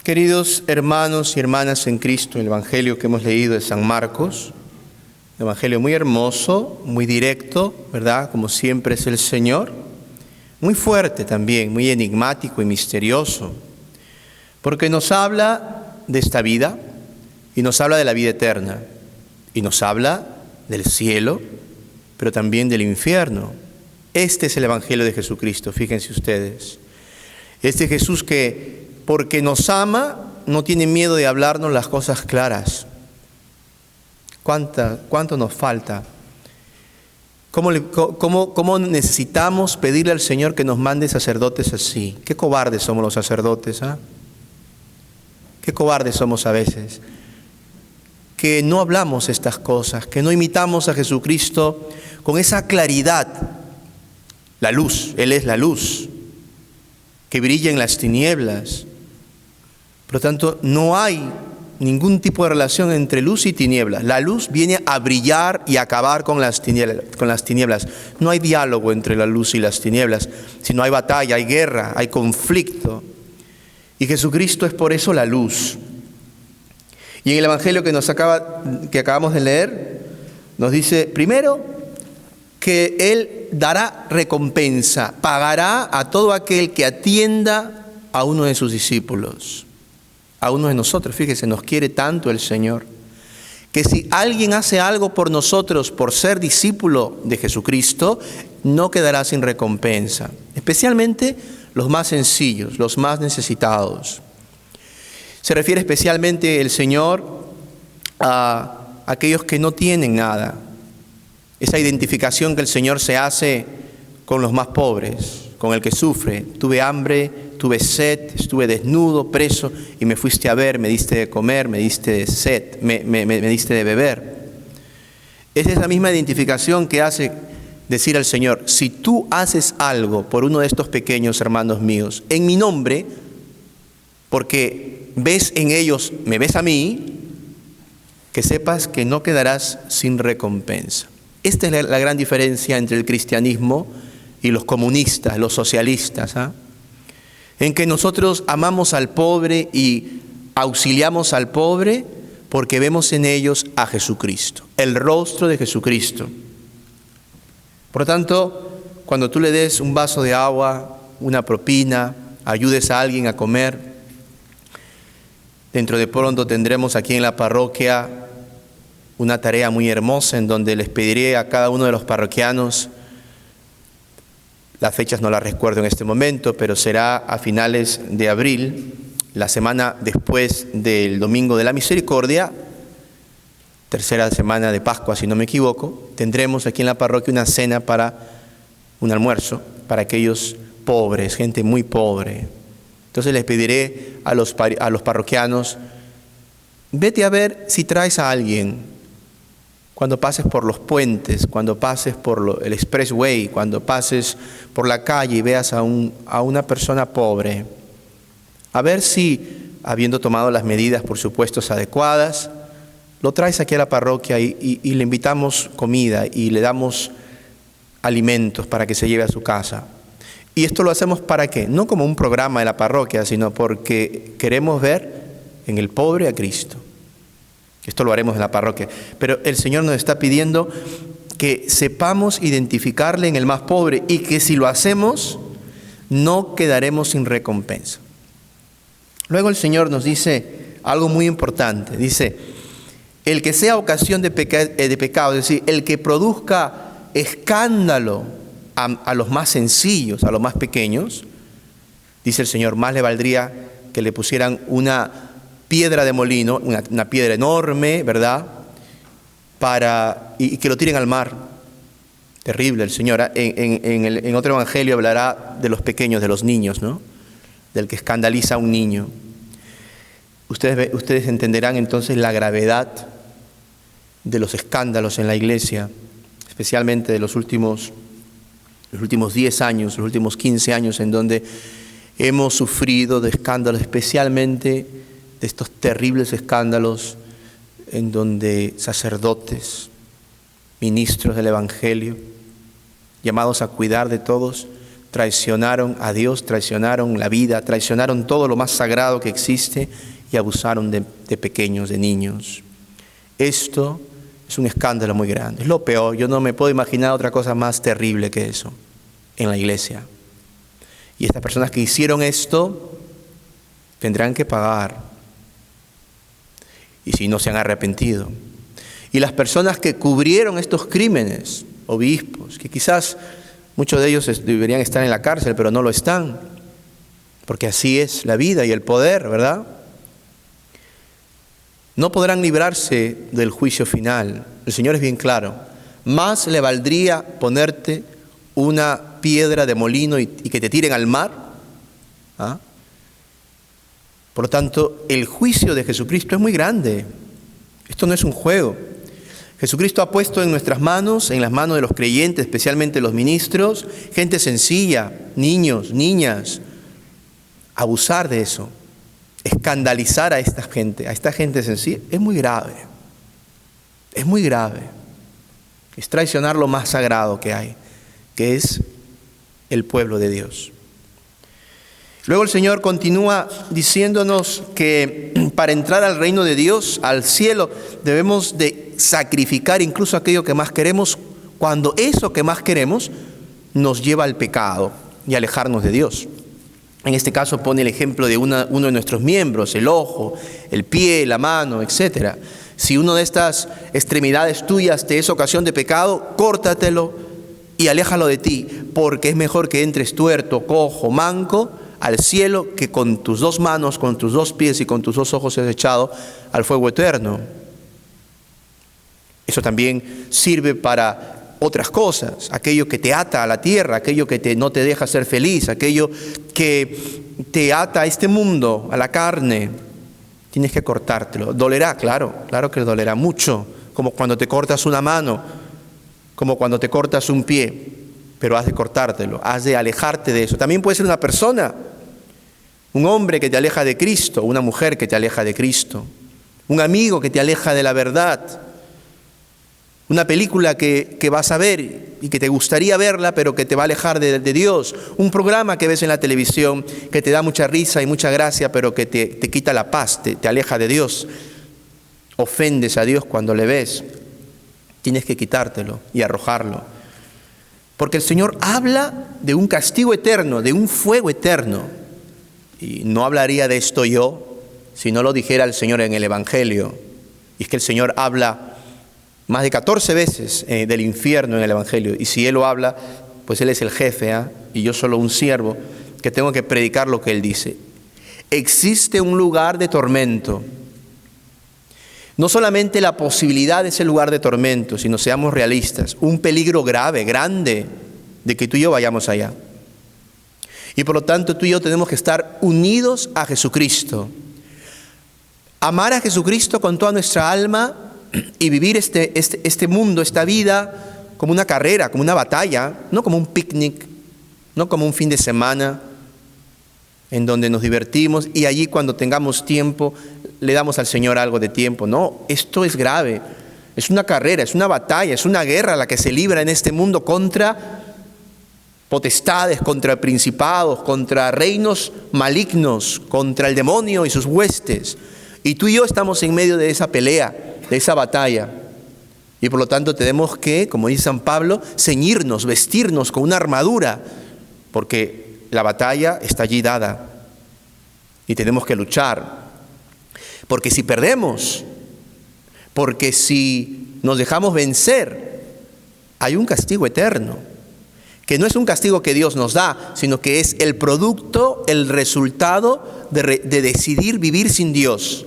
Queridos hermanos y hermanas en Cristo, el Evangelio que hemos leído de San Marcos, un Evangelio muy hermoso, muy directo, ¿verdad? Como siempre es el Señor, muy fuerte también, muy enigmático y misterioso, porque nos habla de esta vida y nos habla de la vida eterna y nos habla del cielo, pero también del infierno. Este es el Evangelio de Jesucristo, fíjense ustedes. Este Jesús que, porque nos ama, no tiene miedo de hablarnos las cosas claras. ¿Cuánto nos falta? ¿Cómo necesitamos pedirle al Señor que nos mande sacerdotes así? Qué cobardes somos los sacerdotes, ¿ah? Qué cobardes somos a veces. Que no hablamos estas cosas, que no imitamos a Jesucristo con esa claridad. La luz, Él es la luz, que brilla en las tinieblas. Por lo tanto, no hay ningún tipo de relación entre luz y tinieblas. La luz viene a brillar y a acabar con las tinieblas. No hay diálogo entre la luz y las tinieblas, sino hay batalla, hay guerra, hay conflicto. Y Jesucristo es por eso la luz. Y en el Evangelio que acabamos de leer, nos dice, primero, que Él dará recompensa, pagará a todo aquel que atienda a uno de sus discípulos. A uno de nosotros, fíjese, nos quiere tanto el Señor, que si alguien hace algo por nosotros por ser discípulo de Jesucristo, no quedará sin recompensa, especialmente los más sencillos, los más necesitados. Se refiere especialmente el Señor a aquellos que no tienen nada, esa identificación que el Señor se hace con los más pobres, con el que sufre. Tuve hambre, tuve sed, estuve desnudo, preso, y me fuiste a ver, me diste de comer, me diste de sed, me diste de beber. Es esa misma identificación que hace decir al Señor, si tú haces algo por uno de estos pequeños hermanos míos, en mi nombre, porque ves en ellos, me ves a mí, que sepas que no quedarás sin recompensa. Esta es la gran diferencia entre el cristianismo y los comunistas, los socialistas, ¿ah? En que nosotros amamos al pobre y auxiliamos al pobre porque vemos en ellos a Jesucristo, el rostro de Jesucristo. Por lo tanto, cuando tú le des un vaso de agua, una propina, ayudes a alguien a comer, dentro de pronto tendremos aquí en la parroquia una tarea muy hermosa en donde les pediré a cada uno de los parroquianos, las fechas no las recuerdo en este momento, pero será a finales de abril, la semana después del Domingo de la Misericordia, tercera semana de Pascua, si no me equivoco, tendremos aquí en la parroquia una cena un almuerzo para aquellos pobres, gente muy pobre. Entonces les pediré a los parroquianos, vete a ver si traes a alguien. Cuando pases por los puentes, cuando pases por el expressway, cuando pases por la calle y veas a una persona pobre, a ver si, habiendo tomado las medidas, por supuesto, adecuadas, lo traes aquí a la parroquia y le invitamos comida y le damos alimentos para que se lleve a su casa. Y esto lo hacemos ¿para qué? No como un programa de la parroquia, sino porque queremos ver en el pobre a Cristo. Esto lo haremos en la parroquia. Pero el Señor nos está pidiendo que sepamos identificarle en el más pobre y que si lo hacemos, no quedaremos sin recompensa. Luego el Señor nos dice algo muy importante. Dice, el que sea ocasión de pecado, es decir, el que produzca escándalo a los más sencillos, a los más pequeños, dice el Señor, más le valdría que le pusieran una piedra de molino, una piedra enorme, ¿verdad? Y que lo tiren al mar. Terrible el Señor. En otro evangelio hablará de los pequeños, de los niños, ¿no? Del que escandaliza a un niño. Ustedes entenderán entonces la gravedad de los escándalos en la iglesia, especialmente de los últimos 10 años, los últimos 15 años, en donde hemos sufrido de escándalos, especialmente de estos terribles escándalos en donde sacerdotes, ministros del Evangelio, llamados a cuidar de todos, traicionaron a Dios, traicionaron la vida, traicionaron todo lo más sagrado que existe y abusaron de pequeños, de niños. Esto es un escándalo muy grande, es lo peor. Yo no me puedo imaginar otra cosa más terrible que eso en la iglesia. Y estas personas que hicieron esto tendrán que pagar, y si no se han arrepentido. Y las personas que cubrieron estos crímenes, obispos, que quizás muchos de ellos deberían estar en la cárcel, pero no lo están, porque así es la vida y el poder, ¿verdad? No podrán librarse del juicio final. El Señor es bien claro. Más le valdría ponerte una piedra de molino y que te tiren al mar. ¿Ah? Por lo tanto, el juicio de Jesucristo es muy grande. Esto no es un juego. Jesucristo ha puesto en nuestras manos, en las manos de los creyentes, especialmente los ministros, gente sencilla, niños, niñas, abusar de eso, escandalizar a esta gente sencilla, es muy grave. Es muy grave. Es traicionar lo más sagrado que hay, que es el pueblo de Dios. Luego el Señor continúa diciéndonos que para entrar al reino de Dios, al cielo, debemos de sacrificar incluso aquello que más queremos, cuando eso que más queremos nos lleva al pecado y alejarnos de Dios. En este caso pone el ejemplo de uno de nuestros miembros, el ojo, el pie, la mano, etc. Si una de estas extremidades tuyas te es ocasión de pecado, córtatelo y aléjalo de ti, porque es mejor que entres tuerto, cojo, manco al cielo, que con tus dos manos, con tus dos pies y con tus dos ojos seas echado al fuego eterno. Eso también sirve para otras cosas, aquello que te ata a la tierra, aquello que no te deja ser feliz, aquello que te ata a este mundo, a la carne. Tienes que cortártelo. Dolerá, claro que dolerá mucho, como cuando te cortas una mano, como cuando te cortas un pie, pero has de cortártelo, has de alejarte de eso. También puede ser una persona, un hombre que te aleja de Cristo, una mujer que te aleja de Cristo, un amigo que te aleja de la verdad, una película que vas a ver y que te gustaría verla, pero que te va a alejar de Dios, un programa que ves en la televisión que te da mucha risa y mucha gracia, pero que te quita la paz, te aleja de Dios. Ofendes a Dios cuando le ves, tienes que quitártelo y arrojarlo. Porque el Señor habla de un castigo eterno, de un fuego eterno. Y no hablaría de esto yo si no lo dijera el Señor en el Evangelio. Y es que el Señor habla más de 14 veces del infierno en el Evangelio. Y si Él lo habla, pues Él es el jefe, y yo solo un siervo que tengo que predicar lo que Él dice. Existe un lugar de tormento. No solamente la posibilidad de ese lugar de tormento, sino seamos realistas, un peligro grave, grande, de que tú y yo vayamos allá. Y por lo tanto tú y yo tenemos que estar unidos a Jesucristo. Amar a Jesucristo con toda nuestra alma y vivir este mundo, esta vida, como una carrera, como una batalla, no como un picnic, no como un fin de semana en donde nos divertimos y allí cuando tengamos tiempo le damos al Señor algo de tiempo. No, esto es grave, es una carrera, es una batalla, es una guerra la que se libra en este mundo contra potestades, contra principados, contra reinos malignos, contra el demonio y sus huestes. Y tú y yo estamos en medio de esa pelea, de esa batalla. Y por lo tanto tenemos que, como dice San Pablo, ceñirnos, vestirnos con una armadura, porque la batalla está allí dada y tenemos que luchar. Porque si perdemos, porque si nos dejamos vencer, hay un castigo eterno, que no es un castigo que Dios nos da, sino que es el producto, el resultado de decidir vivir sin Dios.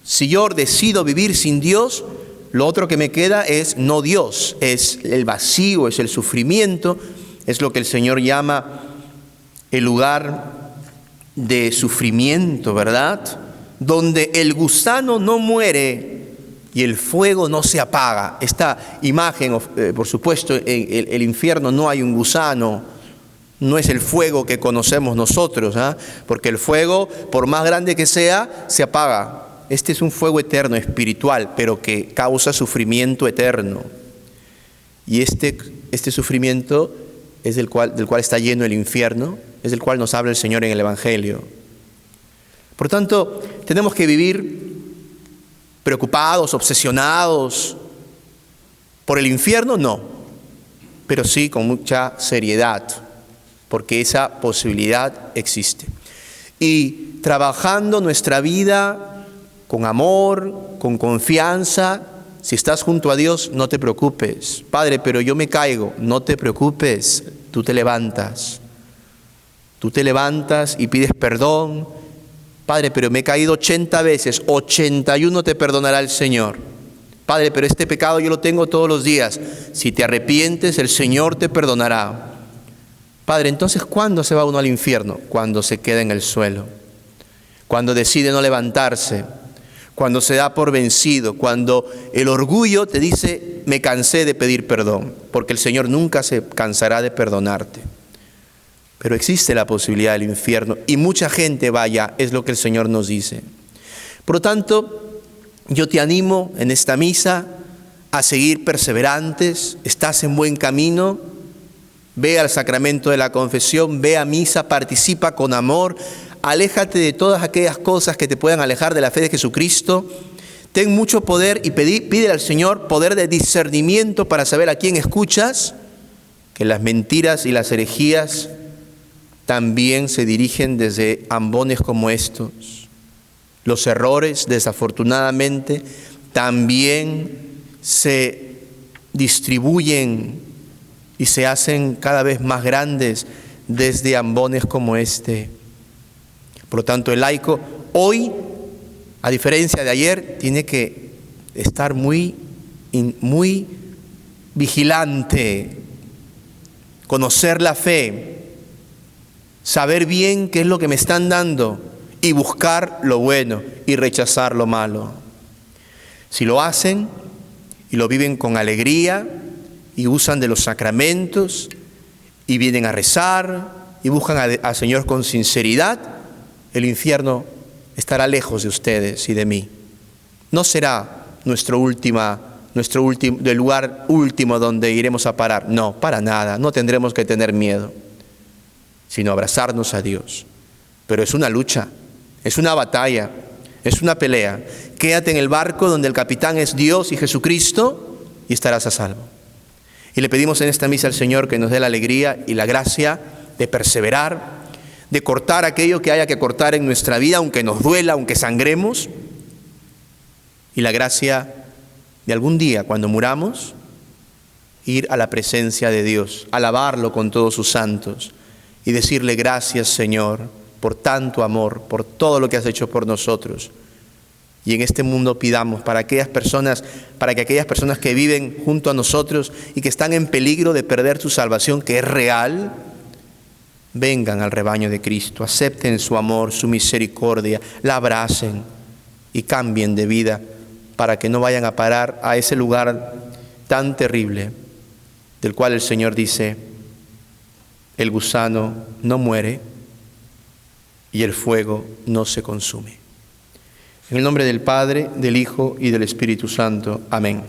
Si yo decido vivir sin Dios, lo otro que me queda es no Dios, es el vacío, es el sufrimiento, es lo que el Señor llama el lugar de sufrimiento, ¿verdad? Donde el gusano no muere y el fuego no se apaga. Esta imagen, por supuesto, en el infierno no hay un gusano, no es el fuego que conocemos nosotros, porque el fuego, por más grande que sea, se apaga. Este es un fuego eterno, espiritual, pero que causa sufrimiento eterno. Y este sufrimiento es del cual está lleno el infierno, es del cual nos habla el Señor en el Evangelio. Por tanto, tenemos que vivir preocupados, obsesionados por el infierno, no, pero sí con mucha seriedad, porque esa posibilidad existe. Y trabajando nuestra vida con amor, con confianza. Si estás junto a Dios, no te preocupes. Padre, pero yo me caigo. No te preocupes, tú te levantas. Tú te levantas y pides perdón. Padre, pero me he caído 80 veces, 81 te perdonará el Señor. Padre, pero este pecado yo lo tengo todos los días. Si te arrepientes, el Señor te perdonará. Padre, entonces, ¿cuándo se va uno al infierno? Cuando se queda en el suelo. Cuando decide no levantarse. Cuando se da por vencido, cuando el orgullo te dice, me cansé de pedir perdón, porque el Señor nunca se cansará de perdonarte. Pero existe la posibilidad del infierno y mucha gente vaya, es lo que el Señor nos dice. Por lo tanto, yo te animo en esta misa a seguir perseverantes, estás en buen camino, ve al sacramento de la confesión, ve a misa, participa con amor. Aléjate de todas aquellas cosas que te puedan alejar de la fe de Jesucristo. Ten mucho poder y pídele al Señor poder de discernimiento para saber a quién escuchas, que las mentiras y las herejías también se dirigen desde ambones como estos. Los errores, desafortunadamente, también se distribuyen y se hacen cada vez más grandes desde ambones como este. Por lo tanto, el laico hoy, a diferencia de ayer, tiene que estar muy vigilante, conocer la fe, saber bien qué es lo que me están dando y buscar lo bueno y rechazar lo malo. Si lo hacen y lo viven con alegría y usan de los sacramentos y vienen a rezar y buscan al Señor con sinceridad, el infierno estará lejos de ustedes y de mí. No será del lugar último donde iremos a parar. No, para nada. No tendremos que tener miedo, sino abrazarnos a Dios. Pero es una lucha, es una batalla, es una pelea. Quédate en el barco donde el capitán es Dios y Jesucristo y estarás a salvo. Y le pedimos en esta misa al Señor que nos dé la alegría y la gracia de perseverar, de cortar aquello que haya que cortar en nuestra vida, aunque nos duela, aunque sangremos, y la gracia de algún día, cuando muramos, ir a la presencia de Dios, alabarlo con todos sus santos y decirle gracias, Señor, por tanto amor, por todo lo que has hecho por nosotros. Y en este mundo pidamos para que aquellas personas que viven junto a nosotros y que están en peligro de perder su salvación, que es real, vengan al rebaño de Cristo, acepten su amor, su misericordia, la abracen y cambien de vida para que no vayan a parar a ese lugar tan terrible del cual el Señor dice, el gusano no muere y el fuego no se consume. En el nombre del Padre, del Hijo y del Espíritu Santo. Amén.